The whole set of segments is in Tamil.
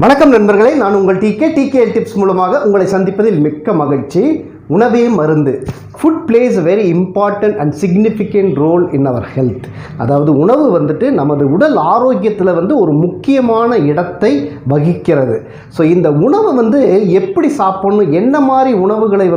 வணக்கம் நண்பர்களே, நான் உங்கள் டிகே டிப்ஸ் மூலமாக உங்களை சந்திப்பதில் மிக்க மகிழ்ச்சி. உணவே மருந்து. Food place a very important and significant role in our health. அதாவது உணவு வந்துட்டு நமது உடல் ஆரோக்கியத்தில் ஒரு முக்கியமான இடத்தை வகிக்கிறது. ஸோ இந்த உணவை எப்படி சாப்பிடணும், என்ன மாதிரி உணவுகளை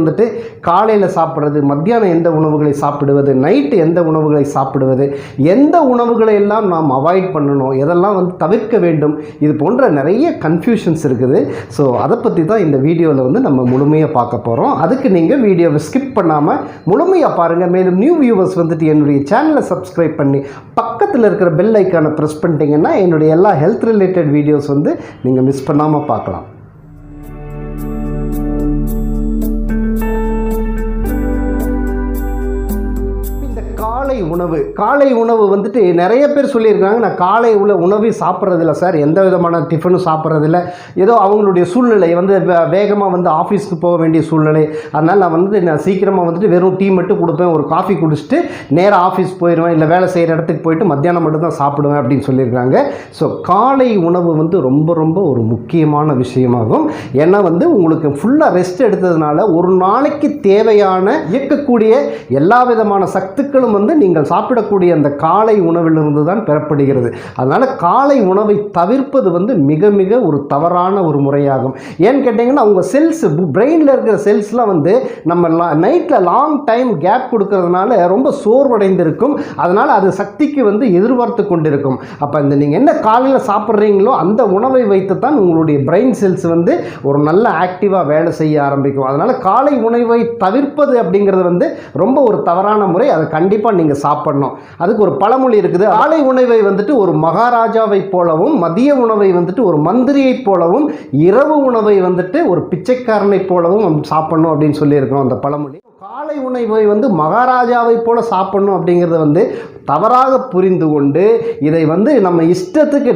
காலையில் சாப்பிட்றது, மத்தியானம் எந்த உணவுகளை சாப்பிடுவது, நைட்டு எந்த உணவுகளை சாப்பிடுவது, எந்த உணவுகளை எல்லாம் நாம் அவாய்ட் பண்ணணும், எதெல்லாம் தவிர்க்க வேண்டும், இது போன்ற நிறைய கன்ஃபியூஷன்ஸ் இருக்குது. ஸோ அதை பற்றி தான் இந்த வீடியோவில் நம்ம முழுமையாக பார்க்க போகிறோம். அதுக்கு நீங்கள் வீடியோவை ஸ்கிப் பண்ணாமல் முழுமையாக பாருங்கள். மேலும் நியூ வியூவர்ஸ் என்னுடைய சேனலை சப்ஸ்கிரைப் பண்ணி பக்கத்தில் இருக்கிற பெல் ஐக்கானை ப்ரெஸ் பண்ணிட்டீங்கன்னா என்னுடைய எல்லா ஹெல்த் ரிலேட்டட் வீடியோஸ் நீங்கள் மிஸ் பண்ணாமல் பார்க்கலாம். காலை உணவு நிறைய பேர் சொல்லியிருக்காங்க, நான் காலை உணவு சாப்பிட்றதில்ல சார், எந்த விதமான டிஃபனும் சாப்பிட்றதில்ல, ஏதோ அவங்களுடைய சூழ்நிலை வேகமாக ஆஃபீஸ்க்கு போக வேண்டிய சூழ்நிலை, அதனால் நான் சீக்கிரமாக வெறும் டீ மட்டும் கொடுப்பேன், ஒரு காஃபி குடிச்சிட்டு நேராக ஆஃபீஸ் போயிடுவேன், இல்லை வேலை செய்கிற இடத்துக்கு போயிட்டு மத்தியானம் மட்டும் தான் சாப்பிடுவேன் அப்படின்னு சொல்லியிருக்காங்க. ஸோ காலை உணவு ரொம்ப ரொம்ப ஒரு முக்கியமான விஷயமாகும். ஏன்னா உங்களுக்கு ஃபுல்லாக ரெஸ்ட் எடுத்ததுனால ஒரு நாளைக்கு தேவையான இயக்கக்கூடிய எல்லா விதமான சத்துக்களும் நீங்கள் சாப்பிடக்கூடிய அந்த காலை உணவிலிருந்து தான் பெறப்படுகிறது. அதனால் காலை உணவை தவிர்ப்பது மிக மிக ஒரு தவறான ஒரு முறையாகும். ஏன்னு கேட்டிங்கன்னா உங்கள் செல்ஸ், பிரெயினில் இருக்கிற செல்ஸ்லாம் நம்ம நைட்டில் லாங் டைம் கேப் கொடுக்கறதுனால ரொம்ப சோர்வடைந்திருக்கும். அதனால் அது சக்திக்கு எதிர்பார்த்து கொண்டிருக்கும். அப்போ நீங்கள் என்ன காலையில் சாப்பிட்றீங்களோ அந்த உணவை வைத்து தான் உங்களுடைய பிரெயின் செல்ஸ் ஒரு நல்ல ஆக்டிவாக வேலை செய்ய ஆரம்பிக்கும். அதனால் காலை உணவை தவிர்ப்பது அப்படிங்கிறது ரொம்ப ஒரு தவறான முறை. அதை கண்டிப்பாக நீங்கள் சாப்பிடணும். அதுக்கு ஒரு பழமொழி இருக்குது, காலை உணவை ஒரு மகாராஜாவை போலவும், மதிய உணவை ஒரு மந்திரியை போலவும், இரவு உணவை ஒரு பிச்சைக்காரனை போலவும் சாப்பிடணும் அப்படின்னு சொல்லியிருக்கோம் அந்த பழமொழி. காலை உணவை மகாராஜாவை போல சாப்பிடணும் அப்படிங்கிறத தவறாக புரிந்து கொண்டு இதை நம்ம இஷ்டத்துக்கு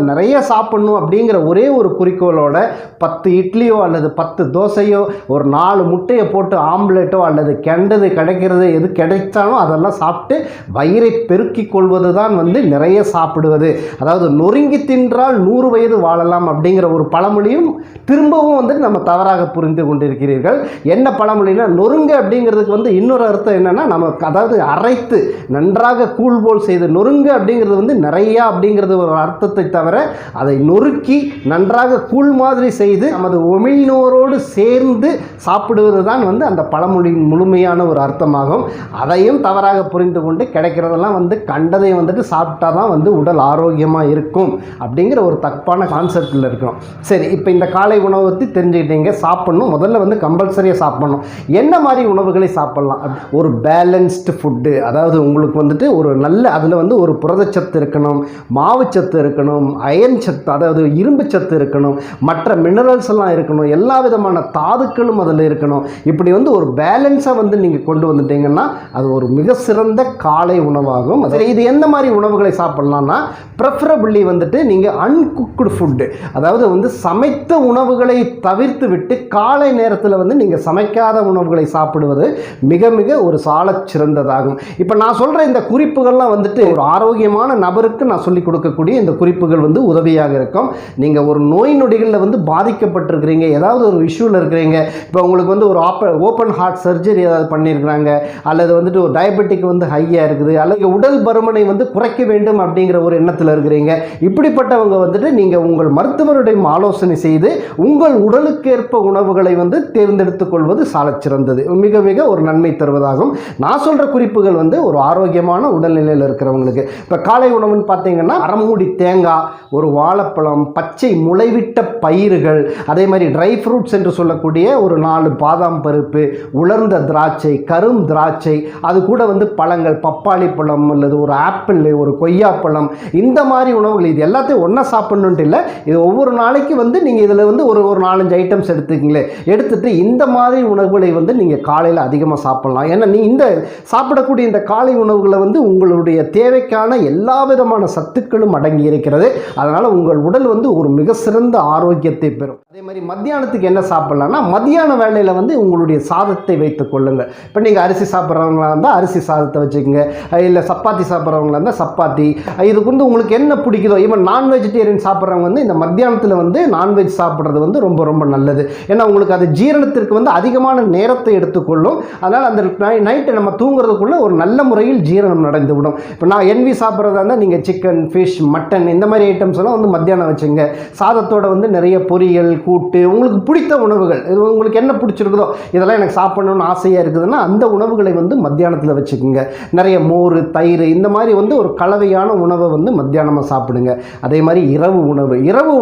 நிறைய சாப்பிடணும் அப்படிங்கிற ஒரே ஒரு குறிக்கோளோட 10 இட்லியோ அல்லது 10 தோசையோ ஒரு 4 முட்டையை போட்டு ஆம்லேட்டோ அல்லது கெண்டது கிடைக்கிறது எது கிடைச்சாலும் அதெல்லாம் சாப்பிட்டு வயிறை பெருக்கி கொள்வது தான் நிறைய சாப்பிடுவது. அதாவது நொறுங்கி தின்றால் 100 வயது வாழலாம் அப்படிங்கிற ஒரு பழமொழியும் திரும்பவும் நம்ம தவறாக புரிந்து கொண்டிருக்கிறீர்கள். என்ன பழமொழினா, நொறுங்க அப்படிங்கிறதுக்கு இன்னொரு அர்த்தம் என்னன்னா, நமக்கு அதாவது அரைத்து நன்றாக கூழ் போல் செய்து, நொறுங்க அப்படிங்கிறது நிறையா அப்படிங்கிறது ஒரு அர்த்தத்தை தவிர அதை நொறுக்கி நன்றாக கூழ் மாதிரி செய்து நமது உமிழ்நோரோடு சேர்ந்து சாப்பிடுவது தான் அந்த பழமொழியின் முழுமையான ஒரு அர்த்தமாகும். அதையும் தவறாக புரிந்து கொண்டு கிடைக்கிறதெல்லாம் கண்டதை சாப்பிட்டா தான் உடல் ஆரோக்கியமாக இருக்கும் அப்படிங்கிற ஒரு தப்பான கான்செப்டில் இருக்கிறோம். சரி, இப்போ இந்த காலை உணவு பற்றி தெரிஞ்சுக்கிட்டீங்க. சாப்பிடணும், முதல்ல கம்பல்சரியாக சாப்பிடணும். என்ன மாதிரி உணவுகளை சாப்பிடலாம்? ஒரு பேலன்ஸ்டு ஃபுட்டு, அதாவது உங்களுக்கு ஒரு நல்ல அதில் ஒரு புரதச்சத்து இருக்கணும், மாவுச்சத்து இருக்கணும், அயன் சத்து அதாவது இரும்பு சத்து இருக்கணும், மற்ற மினரல்ஸ் எல்லாம் இருக்கணும், எல்லா விதமான தாதுக்களும் அதில் இருக்கணும். இப்படி ஒரு பேலன்ஸாக நீங்கள் கொண்டு வந்துட்டீங்கன்னா அது ஒரு மிக சிறந்த காலை உணவாகும். இது எந்த மாதிரி உணவுகளை சாப்பிடலாம்னா, ப்ரெஃபரபிளி நீங்கள் அன்குக்டு ஃபுட்டு, அதாவது சமைத்த உணவுகளை தவிர்த்து விட்டு காலை நேரத்தில் நீங்கள் சமைக்காத உணவுகளை சாப்பிடுவது மிக மிக ஒரு சாலச் சிறந்ததாகும். இப்போ நான் சொல்கிற இந்த குறிப்புகள்லாம் ஒரு ஆரோக்கியமான நபருக்கு நான் சொல்லிக் கொடுக்கக்கூடிய இந்த குறிப்புகள் உதவியாக இருக்கும். நீங்கள் ஒரு நோய் நொடிகளில் பாதிக்கப்பட்டிருக்கிறீங்க, ஏதாவது ஒரு இஷ்யூவில் இருக்கிறீங்க, இப்போ உங்களுக்கு ஒரு ஓப்பன் ஹார்ட் சர்ஜரி ஏதாவது பண்ணியிருக்கிறாங்க, அல்லது ஒரு டயபெட்டிக் ஹையாக இருக்குது, அல்லது உடல் பருமனை குறைக்க வேண்டும் அப்படிங்கிற ஒரு எண்ணத்தில் இருக்கிறீங்க, இப்படிப்பட்டவங்க நீங்கள் உங்கள் மருத்துவருடைய ஆலோசனை செய்து உங்கள் உடலுக்கேற்ப உணவுகளை தேர்ந்தெடுத்துக் கொள்வது சாலச் சிறந்தது, மிக மிக ஒரு நன்மை தருவதாகும். நான் சொல்கிற குறிப்புகள் ஒரு ஆரோக்கியமான உடல்நிலையில் இருக்கிறவங்களுக்கு. இப்போ காலை உணவுன்னு பார்த்தீங்கன்னா, அரைமூடி தேங்காய், ஒரு வாழைப்பழம், பச்சை முளைவிட்ட பயிர்கள், அதே மாதிரி ட்ரை ஃப்ரூட்ஸ் என்று சொல்லக்கூடிய ஒரு 4 பாதாம் பருப்பு, உலர்ந்த திராட்சை, கரும் திராட்சை, அது கூட பழங்கள், பப்பாளி பழம் அல்லது ஒரு ஆப்பிள், ஒரு கொய்யாப்பழம், இந்த மாதிரி உணவுகள் இது எல்லாத்தையும் ஒன்றா சாப்பிடணுன்ட்டு இல்லை. இது ஒவ்வொரு நாளைக்கு நீங்கள் இதில் ஒரு 4-5 ஐட்டம்ஸ் எடுத்துக்கிங்களே, எடுத்துகிட்டு இந்த மாதிரி உணவுகளை நீங்கள் காலையில் அதிகமாக சாப்பிடலாம். ஏன்னா இந்த சாப்பிடக்கூடிய இந்த காலை உணவுகளை உங்களுடைய தேவைக்கான எல்லா விதமான சத்துக்களும் அடங்கி இருக்கிறது. அதனால் உங்கள் உடல் ஒரு மிக சிறந்த ஆரோக்கியத்தை பெறும். அதே மாதிரி மத்தியானத்துக்கு என்ன சாப்பிட்லான்னா, மத்தியான வேளையில் வந்து உங்களுடைய சாதத்தை வைத்துக் கொள்ளுங்கள். இப்போ நீங்கள் அரிசி சாப்பிட்றவங்களா இருந்தால் அரிசி சாதத்தை வச்சுக்கோங்க, இல்லை சப்பாத்தி சாப்பிட்றவங்களா இருந்தால் சப்பாத்தி. இதுக்கு வந்து உங்களுக்கு என்ன பிடிக்குதோ, ஈவன் நான் வெஜிடேரியன் சாப்பிட்றவங்க வந்து இந்த மத்தியானத்தில் வந்து நான்வெஜ் சாப்பிட்றது வந்து ரொம்ப ரொம்ப நல்லது. ஏன்னா உங்களுக்கு அது ஜீரணத்திற்கு வந்து அதிகமான நேரத்தை எடுத்துக்கொள்ளும். அதனால் அந்த நைட்டு நம்ம தூங்குறதுக்குள்ளே ஒரு நல்ல முறையில் ஜீரணம் நடந்துவிடும். இப்போ நான் என்வி சாப்பிட்றதா இருந்தால் நீங்கள் சிக்கன், ஃபிஷ், மட்டன் இந்த மாதிரி ஐட்டம்ஸ் எல்லாம் வந்து மத்தியானம் வச்சுங்க. சாதத்தோட வந்து நிறைய பொரியல், கூட்டு, உங்களுக்கு பிடித்த உணவுகள், இது உங்களுக்கு என்ன பிடிச்சிருக்குதோ, இதெல்லாம் எனக்கு சாப்பிடணும்னு ஆசையாக இருக்குதுன்னா அந்த உணவுகளை வந்து மத்தியானத்தில் வச்சுக்கோங்க. நிறைய மோர், தயிர் இந்த மாதிரி வந்து ஒரு கலவையான உணவை வந்து மத்தியானமாக சாப்பிடுங்க. அதே மாதிரி இரவு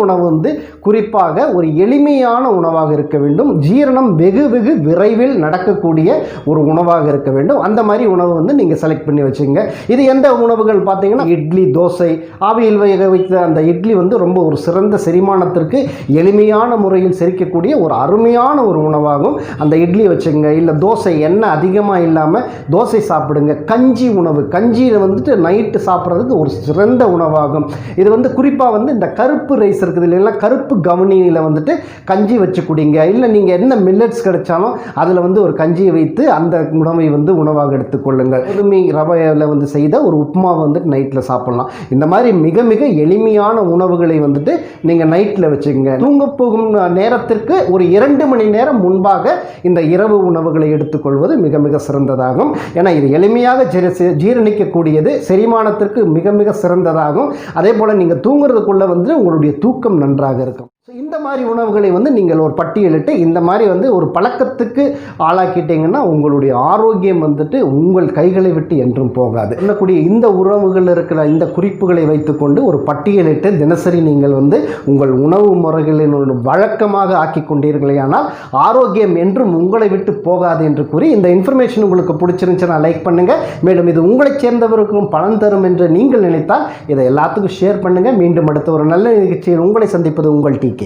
உணவு வந்து குறிப்பாக ஒரு எளிமையான உணவாக இருக்க வேண்டும். ஜீரணம் வெகு விரைவில் நடக்கக்கூடிய ஒரு உணவாக இருக்க வேண்டும். அந்த மாதிரி உணவு வந்து நீங்கள் செலக்ட் பண்ணி வச்சுங்க. இது எந்த உணவுகள் பார்த்தீங்கன்னா, இட்லி, தோசை, ஆவியில் வேக வைத்த அந்த இட்லி வந்து ரொம்ப ஒரு சிறந்த செரிமானத்திற்கு எளிமையான முறையில் செரிக்கக்கூடிய ஒரு அருமையான ஒரு உணவாகும். அந்த இட்லி வச்சுங்க. இல்லை தோசை, எண்ணெய் அதிகமாக இல்லாமல் தோசை சாப்பிடுங்க. கஞ்சி உணவு, கஞ்சியில் வந்துட்டு நைட்டு சாப்பிட்றதுக்கு ஒரு சிறந்த உணவாகும். இது வந்து குறிப்பாக வந்து இந்த கருப்பு ரைஸ் இருக்குது இல்லைன்னா, கருப்பு கவனியில் வந்துட்டு கஞ்சி வச்சு குடிங்க. இல்லை நீங்கள் என்ன மில்லட்ஸ் கிடைச்சாலும் அதில் வந்து ஒரு கஞ்சியை வைத்து அந்த உணவை வந்து உணவாக எடுத்துக்கொள்ளுங்கள். கோதுமை ரவையில் வந்து செய்த ஒரு உப்புமாவை வந்துட்டு நைட்டில் சாப்பிட்லாம். இந்த மாதிரி மிக எளிமையான உணவுகளை வந்துட்டு நீங்கள் நைட்டில் வச்சுக்கோங்க. தூங்க போகும் நேரத்திற்கு ஒரு 2 மணி நேரம் முன்பாக இந்த இரவு உணவுகளை எடுத்துக்கொள்வது மிக சிறந்ததாகும். ஏன்னா இது எளிமையாக ஜீரணிக்கக்கூடியது, செரிமானத்திற்கு மிக சிறந்ததாகும். அதே போல் நீங்கள் தூங்குறதுக்குள்ளே வந்து உங்களுடைய தூக்கம் நன்றாக இருக்கும். இந்த மாதிரி உணவுகளை வந்து நீங்கள் ஒரு பட்டியலிட்டு இந்த மாதிரி வந்து ஒரு பழக்கத்துக்கு ஆளாக்கிட்டீங்கன்னா உங்களுடைய ஆரோக்கியம் வந்துட்டு உங்கள் கைகளை விட்டு என்றும் போகாது. என்னக்கூடிய இந்த உணவுகள் இருக்கிற இந்த குறிப்புகளை வைத்துக்கொண்டு ஒரு பட்டியலிட்டு தினசரி நீங்கள் வந்து உங்கள் உணவு முறைகளின் ஒரு வழக்கமாக ஆக்கி கொண்டீர்களே ஆனால் ஆரோக்கியம் என்றும் உங்களை விட்டு போகாது என்று கூறி, இந்த இன்ஃபர்மேஷன் உங்களுக்கு பிடிச்சிருந்துச்சுன்னா லைக் பண்ணுங்கள். மேலும் இது உங்களை சேர்ந்தவருக்கும் பலன் தரும் என்று நீங்கள் நினைத்தால் இதை எல்லாத்துக்கும் ஷேர் பண்ணுங்கள். மீண்டும் அடுத்த ஒரு நல்ல நிகழ்ச்சியில் உங்களை சந்திப்பது உங்கள் TK.